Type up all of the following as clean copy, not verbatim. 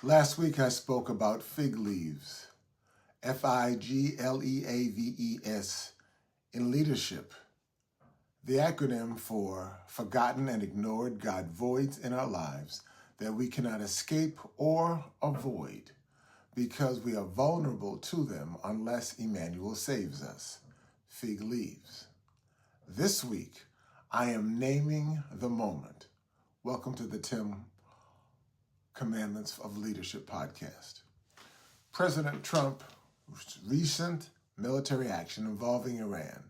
Last week I spoke about fig leaves, FIGLEAVES, in leadership, the acronym for Forgotten and Ignored God Voids in Our Lives that we cannot escape or avoid because we are vulnerable to them unless Emmanuel saves us. Fig leaves. This week, I am naming the moment. Welcome to the Tim Commandments of Leadership podcast. President Trump's recent military action involving Iran,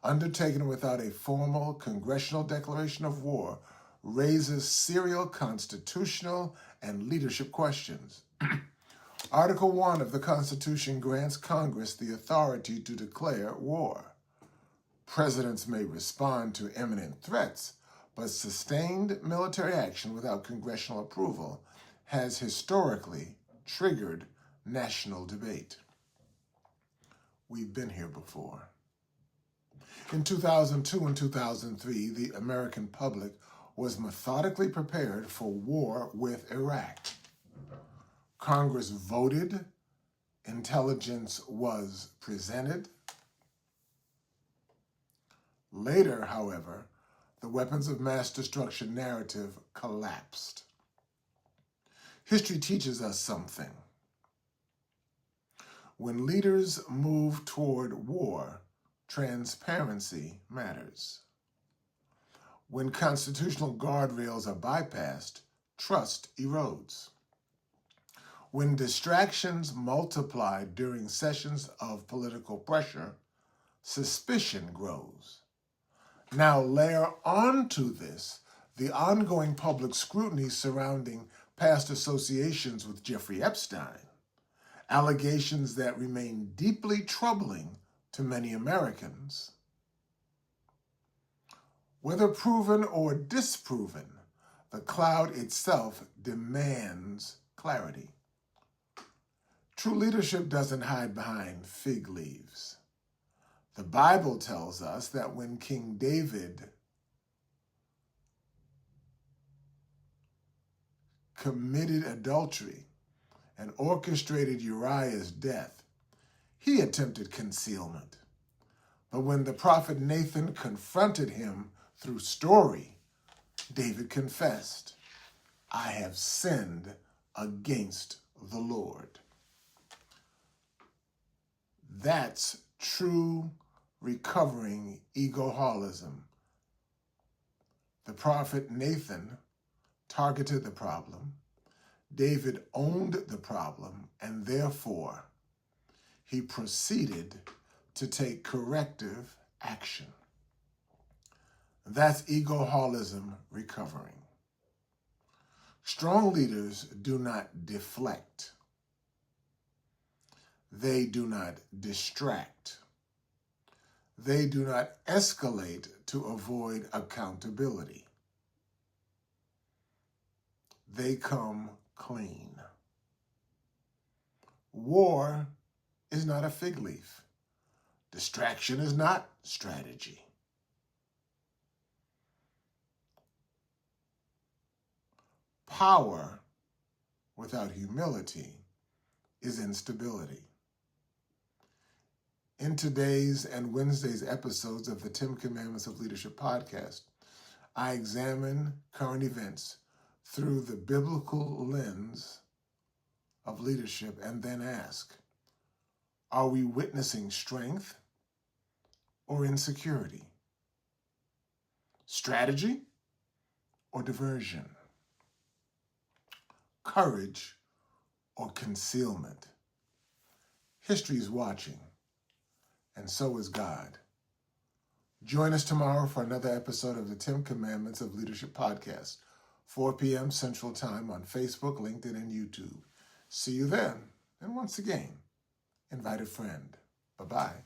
undertaken without a formal congressional declaration of war, raises serious constitutional and leadership questions. Article 1 of the Constitution grants Congress the authority to declare war. Presidents may respond to imminent threats, but sustained military action without congressional approval has historically triggered national debate. We've been here before. In 2002 and 2003, the American public was methodically prepared for war with Iraq. Congress voted, intelligence was presented. Later, however, the weapons of mass destruction narrative collapsed. History teaches us something. When leaders move toward war, transparency matters. When constitutional guardrails are bypassed, trust erodes. When distractions multiply during sessions of political pressure, suspicion grows. Now layer onto this the ongoing public scrutiny surrounding past associations with Jeffrey Epstein, allegations that remain deeply troubling to many Americans. Whether proven or disproven, the cloud itself demands clarity. True leadership doesn't hide behind fig leaves. The Bible tells us that when King David committed adultery and orchestrated Uriah's death, he attempted concealment. But when the prophet Nathan confronted him through story, David confessed, "I have sinned against the Lord." That's true recovering egoholism. The prophet Nathan targeted the problem. David owned the problem, and therefore he proceeded to take corrective action. That's egoholism recovering. Strong leaders do not deflect. They do not distract. They do not escalate to avoid accountability. They come clean. War is not a fig leaf. Distraction is not strategy. Power without humility is instability. In today's and Wednesday's episodes of the 10 Commandments of Leadership podcast, I examine current events through the biblical lens of leadership and then ask, are we witnessing strength or insecurity? Strategy or diversion? Courage or concealment? History is watching, and so is God. Join us tomorrow for another episode of the 10 Commandments of Leadership podcast, 4 p.m. Central Time on Facebook, LinkedIn, and YouTube. See you then. And once again, invite a friend. Bye-bye.